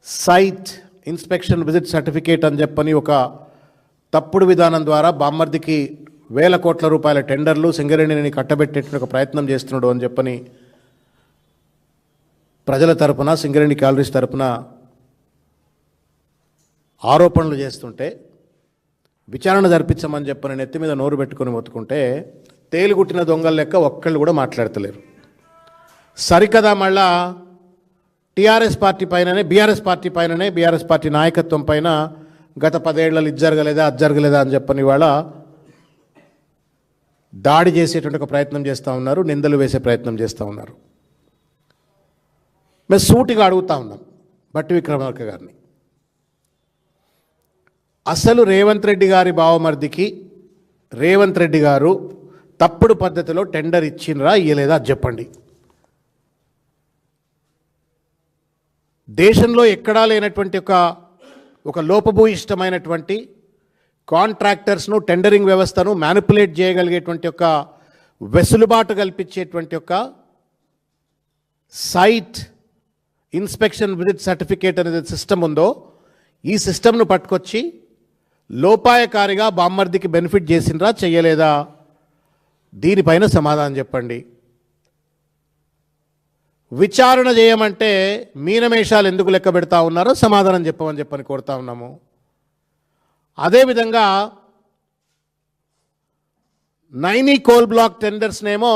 Site inspection visit certificate అని చెప్పని ఒక తప్పుడు విధానం ద్వారా బామ్మర్దికి వేల కోట్ల రూపాయల టెండర్లు సింగరేణిని కట్టబెట్టేటువంటి ఒక ప్రయత్నం చేస్తున్నాడు అని చెప్పని ప్రజల తరపున సింగరేణి క్యాలరీస్ తరపున ఆరోపణలు చేస్తుంటే విచారణ జరిపించమని చెప్పని నెత్తి మీద నోరు పెట్టుకొని మొత్తుకుంటే తేలిగుట్టిన దొంగల లెక్క ఒక్కళ్ళు కూడా మాట్లాడతలేరు. సరికదా మళ్ళా టీఆర్ఎస్ పార్టీ పైననే బీఆర్ఎస్ పార్టీ నాయకత్వం పైన గత 10 ఏళ్లలో ఇది జరగలేదా అని చెప్పని వాళ్ళ దాడి చేసేటువంటి ఒక ప్రయత్నం చేస్తూ ఉన్నారు, నిందలు వేసే ప్రయత్నం చేస్తూ ఉన్నారు. మేము సూటిగా అడుగుతూ ఉన్నాం బట్టి విక్రమార్క గారిని, అసలు రేవంత్ రెడ్డి గారి బావమర్దికి రేవంత్ రెడ్డి గారు తప్పుడు పద్ధతిలో టెండర్ ఇచ్చినరా ఇయ్యలేదా చెప్పండి. దేశంలో ఎక్కడా లేనటువంటి ఒక లోపభూయిష్టమైనటువంటి కాంట్రాక్టర్స్ను టెండరింగ్ వ్యవస్థను మ్యానిపులేట్ చేయగలిగేటువంటి ఒక వెసులుబాటు కల్పించేటువంటి ఒక సైట్ ఇన్స్పెక్షన్ విజిట్ సర్టిఫికేట్ అనేది సిస్టమ్ ఉందో ఈ సిస్టమ్ను పట్టుకొచ్చి లోపాయకారిగా బామ్మర్దికి బెనిఫిట్ చేసినరా చెయ్యలేదా దీనిపైన సమాధానం చెప్పండి. విచారణ చేయమంటే మీనమేషాలు ఎందుకు లెక్క పెడతా ఉన్నారో సమాధానం చెప్పని కోరుతా ఉన్నాము. అదేవిధంగా నైనీ కోల్ బ్లాక్ టెండర్స్నేమో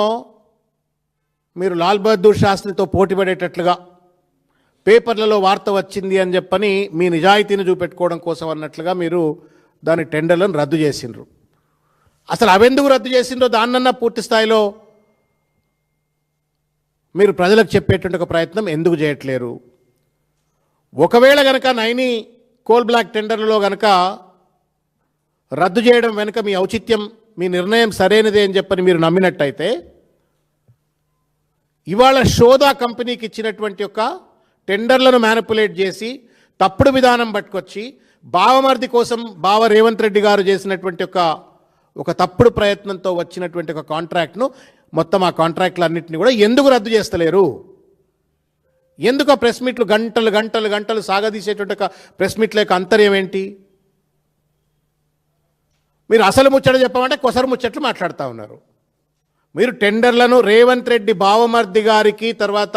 మీరు లాల్ బహదూర్ శాస్త్రితో పోటీపడేటట్లుగా పేపర్లలో వార్త వచ్చింది అని చెప్పని మీ నిజాయితీని చూపెట్టుకోవడం కోసం అన్నట్లుగా మీరు దాని టెండర్లను రద్దు చేసిండ్రు. అసలు అవెందుకు రద్దు చేసిండ్రో దాన్నన్నా పూర్తి స్థాయిలో మీరు ప్రజలకు చెప్పేటువంటి ఒక ప్రయత్నం ఎందుకు చేయట్లేరు? ఒకవేళ కనుక నైనీ కోల్ బ్లాక్ టెండర్లలో కనుక రద్దు చేయడం వెనుక మీ ఔచిత్యం, మీ నిర్ణయం సరైనదే అని చెప్పని మీరు నమ్మినట్టయితే ఇవాళ షోదా కంపెనీకి ఇచ్చినటువంటి ఒక టెండర్లను మ్యానిపులేట్ చేసి తప్పుడు విధానం పట్టుకొచ్చి బావమర్ది కోసం బావ రేవంత్ రెడ్డి గారు చేసినటువంటి ఒక తప్పుడు ప్రయత్నంతో వచ్చినటువంటి ఒక కాంట్రాక్ట్ను మొత్తం ఆ కాంట్రాక్టులన్నింటినీ కూడా ఎందుకు రద్దు చేస్తలేరు? ఎందుకు ఆ ప్రెస్ మీట్లు గంటలు సాగదీసేటువంటి ఒక ప్రెస్ మీట్ల యొక్క అంతర్యం ఏంటి? మీరు అసలు ముచ్చట చెప్పమంటే కొసరు ముచ్చట్లు మాట్లాడుతూ ఉన్నారు. మీరు టెండర్లను రేవంత్ రెడ్డి బావమర్ది గారికి తర్వాత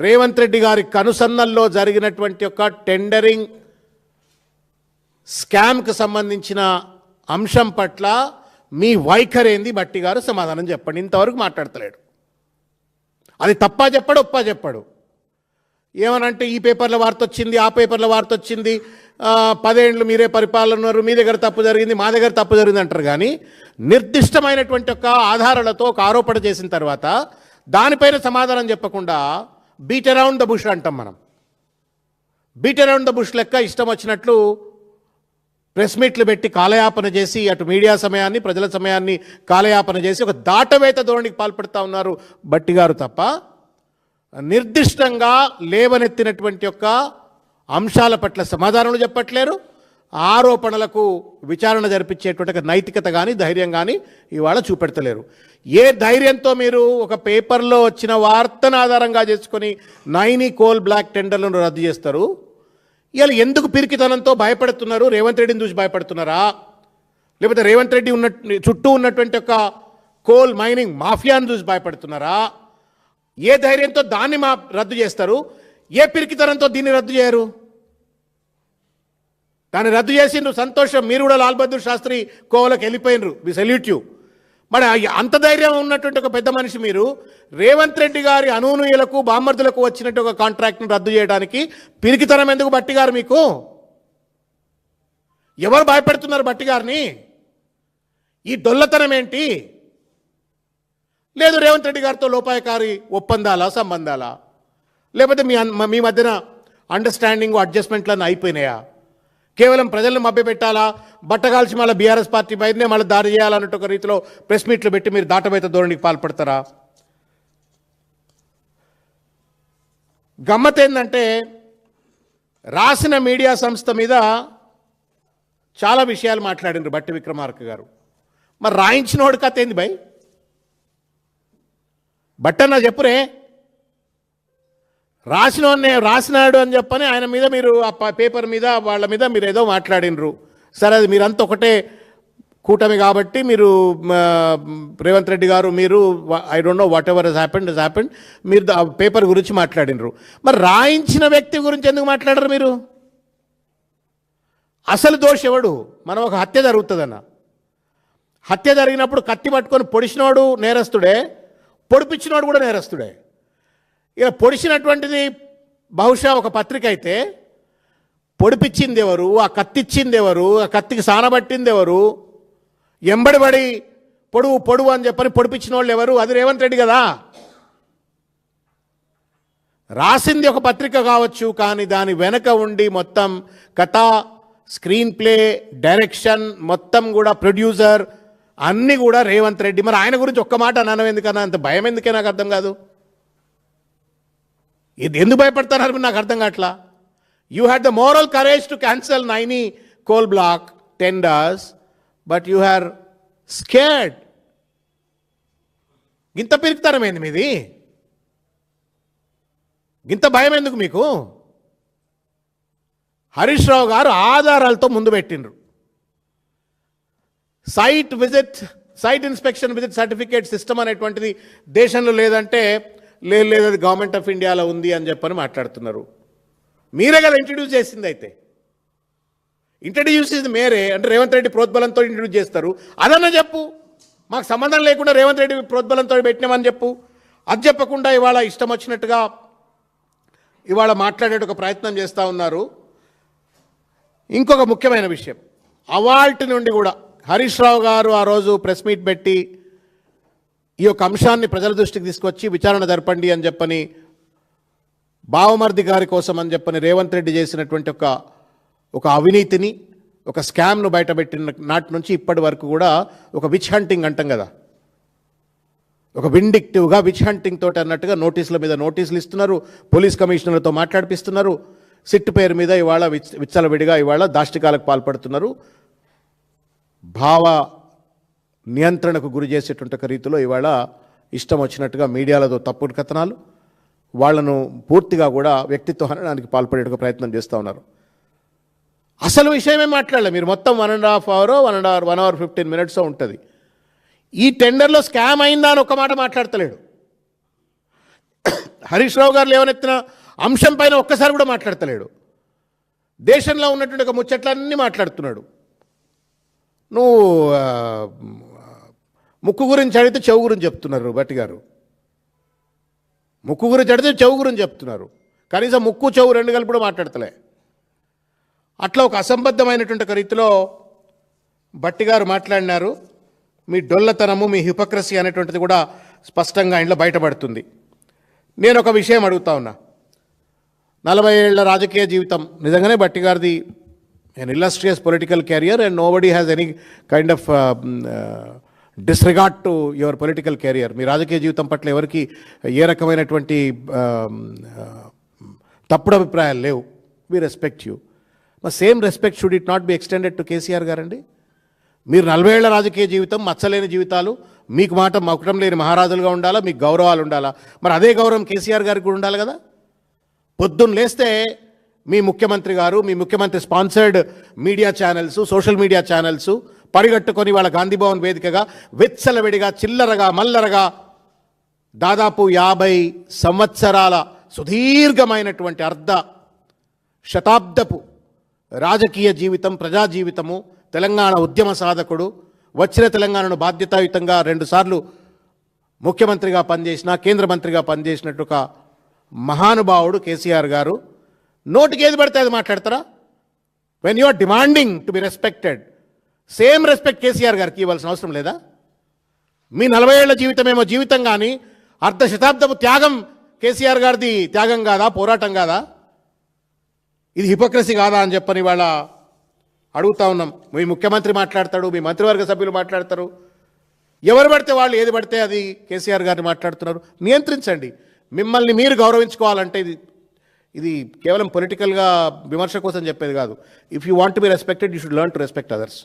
రేవంత్ రెడ్డి గారి కనుసన్నల్లో జరిగినటువంటి ఒక టెండరింగ్ స్కామ్కి సంబంధించిన అంశం పట్ల మీ వైఖరేంది బట్టి గారు సమాధానం చెప్పండి. ఇంతవరకు మాట్లాడతలేడు. అది తప్పా చెప్పాడు, ఒప్పా చెప్పాడు. ఏమనంటే ఈ పేపర్ల వార్త వచ్చింది, ఆ పేపర్ల వార్త వచ్చింది, 10 ఏళ్ళు మీరే పరిపాలన ఉన్నారు, మీ దగ్గర తప్పు జరిగింది, మా దగ్గర తప్పు జరిగింది అంటారు. కానీ నిర్దిష్టమైనటువంటి ఒక ఆధారాలతో ఒక ఆరోపణ చేసిన తర్వాత దానిపైన సమాధానం చెప్పకుండా బీట్ అరౌండ్ ద బుష్ అంటాం మనం. బీట్ అరౌండ్ ద బుష్ లెక్క ఇష్టం వచ్చినట్లు ప్రెస్ మీట్లు పెట్టి కాలయాపన చేసి అటు మీడియా సమయాన్ని ప్రజల సమయాన్ని కాలయాపన చేసి ఒక దాటవేత ధోరణికి పాల్పడుతూ ఉన్నారు బట్టి గారు తప్ప నిర్దిష్టంగా లేవనెత్తినటువంటి యొక్క అంశాల పట్ల సమాధానాలు చెప్పట్లేరు. ఆరోపణలకు విచారణ జరిపించేటువంటి నైతికత కానీ ధైర్యం కానీ ఇవాళ చూపెడతలేరు. ఏ ధైర్యంతో మీరు ఒక పేపర్లో వచ్చిన వార్తను ఆధారంగా చేసుకొని నైనీ కోల్ బ్లాక్ టెండర్లను రద్దు చేస్తారు? ఇవాళ ఎందుకు పిరికితనంతో భయపడుతున్నారు? రేవంత్ రెడ్డిని చూసి భయపడుతున్నారా? లేకపోతే రేవంత్ రెడ్డి చుట్టూ ఉన్నటువంటి ఒక కోల్ మైనింగ్ మాఫియాను చూసి భయపడుతున్నారా? ఏ ధైర్యంతో దాన్ని రద్దు చేస్తారు? ఏ పిరికితనంతో దీన్ని రద్దు చేయరు? దాన్ని రద్దు చేసిండ్రు, సంతోషం. మీరు కూడా లాల్ బహదూర్ శాస్త్రి కోవలకు వెళ్ళిపోయినరు, వి సెల్యూట్ యూ. మరి అంత ధైర్యం ఉన్నటువంటి ఒక పెద్ద మనిషి మీరు రేవంత్ రెడ్డి గారి అనూనీయులకు బామ్మర్దులకు వచ్చినట్టు ఒక కాంట్రాక్ట్ను రద్దు చేయడానికి పిరికితనం ఎందుకు బట్టి గారు? మీకు ఎవరు భయపెడుతున్నారు బట్టి గారిని? ఈ డొల్లతనం ఏంటి? లేదు రేవంత్ రెడ్డి గారితో లోపాయకారి ఒప్పందాలా, సంబంధాలా? లేకపోతే మీ మధ్యన అండర్స్టాండింగ్ అడ్జస్ట్మెంట్లను అయిపోయినాయా? కేవలం ప్రజలను మభ్యపెట్టాలా, బట్టగాల్చి మళ్ళీ బీఆర్ఎస్ పార్టీ పైనే మళ్ళీ దాడి చేయాలన్నట్టు ఒక రీతిలో ప్రెస్ మీట్లు పెట్టి మీరు దాటబైత ధోరణికి పాల్పడతారా? గమ్మత్ ఏంటంటే రాసిన మీడియా సంస్థ మీద చాలా విషయాలు మాట్లాడినారు బట్టి విక్రమార్క గారు. మరి రాయించిన వాడి కథ ఏంది భయ్? బట్టన్నా చెప్పురే. రాసినాడు అని చెప్పని ఆయన మీద మీరు ఆ పేపర్ మీద వాళ్ళ మీద మీరు ఏదో మాట్లాడినరు. సరే, అది మీరంతా ఒకటే కూటమి కాబట్టి మీరు రేవంత్ రెడ్డి గారు మీరు I don't know whatever he's happened మీరు పేపర్ గురించి మాట్లాడినరు. మరి రాయించిన వ్యక్తి గురించి ఎందుకు మాట్లాడరు మీరు? అసలు దోషి ఎవడు? మనం ఒక హత్య జరుగుతుందన్న, హత్య జరిగినప్పుడు కత్తి పట్టుకొని పొడిచినోడు నేరస్తుడే, పొడిపించినోడు కూడా నేరస్తుడే. ఇక పొడిచినటువంటిది బహుశా ఒక పత్రిక అయితే పొడిపించింది ఎవరు, ఆ కత్తి ఇచ్చింది ఎవరు, ఆ కత్తికి సానబట్టింది ఎవరు, ఎంబడిబడి పొడువు అని చెప్పని పొడిపించిన వాళ్ళు ఎవరు? అది రేవంత్ రెడ్డి కదా. రాసింది ఒక పత్రిక కావచ్చు, కానీ దాని వెనక ఉండి మొత్తం కథ, స్క్రీన్ ప్లే, డైరెక్షన్ మొత్తం కూడా ప్రొడ్యూసర్ అన్నీ కూడా రేవంత్ రెడ్డి. మరి ఆయన గురించి ఒక్క మాట అనడం ఎందుకన్నా? అంత భయం ఎందుకే నాకు అర్థం కాదు. ఇది ఎందుకు భయపడతారు నాకు అర్థం కావట్లా. You had the moral courage to cancel Naini coal block tenders, but you her scared. గింత పిరుకుతారమేంది మీది? గింత భయం ఎందుకు మీకు? హరీష్ రావు గారు ఆధారాలతో ముందు పెట్టిండ్రు. Site inspection visit certificate system అనేటువంటిది దేశంలో లేదంటే లేదు, అది గవర్నమెంట్ ఆఫ్ ఇండియాలో ఉంది అని చెప్పని మాట్లాడుతున్నారు. మీరే కదా ఇంట్రడ్యూస్ చేసింది. అయితే ఇంట్రడ్యూస్ చేసింది మీరే అంటే రేవంత్ రెడ్డి ప్రోద్బలంతో ఇంట్రడ్యూస్ చేస్తారు. అదన్నా చెప్పు. మాకు సంబంధం లేకుండా రేవంత్ రెడ్డి ప్రోద్బలంతో పెట్టినామని చెప్పు. అది చెప్పకుండా ఇవాళ ఇష్టం వచ్చినట్టుగా ఇవాళ మాట్లాడే ఒక ప్రయత్నం చేస్తూ ఉన్నారు. ఇంకొక ముఖ్యమైన విషయం, అవాల్ట్ నుండి కూడా హరీష్ రావు గారు ఆ రోజు ప్రెస్ మీట్ పెట్టి ఈ యొక్క అంశాన్ని ప్రజల దృష్టికి తీసుకొచ్చి విచారణ జరపండి అని చెప్పని, బావమర్ది గారి కోసం అని చెప్పని రేవంత్ రెడ్డి చేసినటువంటి ఒక అవినీతిని, ఒక స్కామ్ను బయటపెట్టిన నాటి నుంచి ఇప్పటి వరకు కూడా ఒక విచ్ హంటింగ్ అంటాం కదా, ఒక విండిక్టివ్గా విచ్ హంటింగ్ తోటి అన్నట్టుగా నోటీసుల మీద నోటీసులు ఇస్తున్నారు, పోలీస్ కమిషనర్లతో మాట్లాడిపిస్తున్నారు, సిట్ పేరు మీద ఇవాళ విచ్చలవిడిగా ఇవాళ దాష్టికాలకు పాల్పడుతున్నారు. భావ నియంత్రణకు గురి చేసేటువంటి ఒక రీతిలో ఇవాళ ఇష్టం వచ్చినట్టుగా మీడియాలతో తప్పుడు కథనాలు, వాళ్లను పూర్తిగా కూడా వ్యక్తిత్వ హననానికి పాల్పడే ప్రయత్నం చేస్తూ ఉన్నారు. అసలు విషయమే మాట్లాడలే మీరు. మొత్తం 1.5 hour 1 hour 15 minutes ఉంటుంది. ఈ టెండర్లో స్కామ్ అయిందా అని ఒక్క మాట మాట్లాడతలేడు. హరీష్ రావు గారు లేవనెత్తిన అంశం పైన ఒక్కసారి కూడా మాట్లాడతలేడు. దేశంలో ఉన్నటువంటి ఒక ముచ్చట్లన్నీ మాట్లాడుతున్నాడు. నువ్వు ముక్కు గురించి అడిగితే చెవు గురించి చెప్తున్నారు భట్టి గారు. ముక్కు గురించి అడిగితే చెవు గురించి చెప్తున్నారు. కనీసం ముక్కు చెవు రెండు కలిపి కూడా మాట్లాడతలే. అట్లా ఒక అసంబద్ధమైనటువంటి ఒక రీతిలో భట్టి గారు మాట్లాడినారు. మీ డొల్లతనము, మీ హిపోక్రసీ అనేటువంటిది కూడా స్పష్టంగా ఇంట్లో బయటపడుతుంది. నేను ఒక విషయం అడుగుతా ఉన్నా. 40 ఏళ్ల రాజకీయ జీవితం నిజంగానే భట్టి గారిది an illustrious political career, and nobody has any kind of disregard to your political career. మీ రాజకీయ జీవితం పట్ల ఎవరికి ఏ రకమైనటువంటి తప్పుడు అభిప్రాయాలు లేవు. we respect you. మరి same respect should it not be extended to KCR గారండి? మీరు 40 ఏళ్ల రాజకీయ జీవితం, మచ్చలేని జీవితాలు, మీకు మాట మకుటం లేని మహారాజులుగా ఉండాలా, మీకు గౌరవాలు ఉండాలా. మరి అదే గౌరవం కేసీఆర్ గారికి కూడా ఉండాలి కదా. పొద్దున్న లేస్తే మీ ముఖ్యమంత్రి గారు, మీ ముఖ్యమంత్రి sponsored media channels, social media channels పరిగట్టుకొని వాళ్ళ గాంధీభవన్ వేదికగా వెచ్చలవిడిగా చిల్లరగా మల్లరగా దాదాపు 50 సంవత్సరాల సుదీర్ఘమైనటువంటి అర్ధ శతాబ్దపు రాజకీయ జీవితం, ప్రజా జీవితము, తెలంగాణ ఉద్యమ సాధకుడు, వచ్చిన తెలంగాణను బాధ్యతాయుతంగా 2 సార్లు ముఖ్యమంత్రిగా పనిచేసిన, కేంద్ర మంత్రిగా పనిచేసినట్టు ఒక మహానుభావుడు కేసీఆర్ గారు నోటికి ఏది పడితే అది మాట్లాడతారా? When you are demanding to be respected, same respect KCR గారికి ఇవ్వాల్సిన అవసరం లేదా? మీ 40 ఏళ్ల జీవితం ఏమో జీవితం, కానీ అర్ధ శతాబ్దపు త్యాగం కేసీఆర్ గారిది త్యాగం కాదా, పోరాటం కాదా? ఇది హిపోక్రసీ కాదా అని చెప్పని వాళ్ళ అడుగుతా ఉన్నాం. మీ ముఖ్యమంత్రి మాట్లాడతాడు, మీ మంత్రివర్గ సభ్యులు మాట్లాడతారు, ఎవరు పడితే వాళ్ళు ఏది పడితే అది కేసీఆర్ గారిని మాట్లాడుతున్నారు. నియంత్రించండి. మిమ్మల్ని మీరు గౌరవించుకోవాలంటే ఇది కేవలం పొలిటికల్గా విమర్శ కోసం చెప్పేది కాదు. If you want to be respected, you should learn to respect others.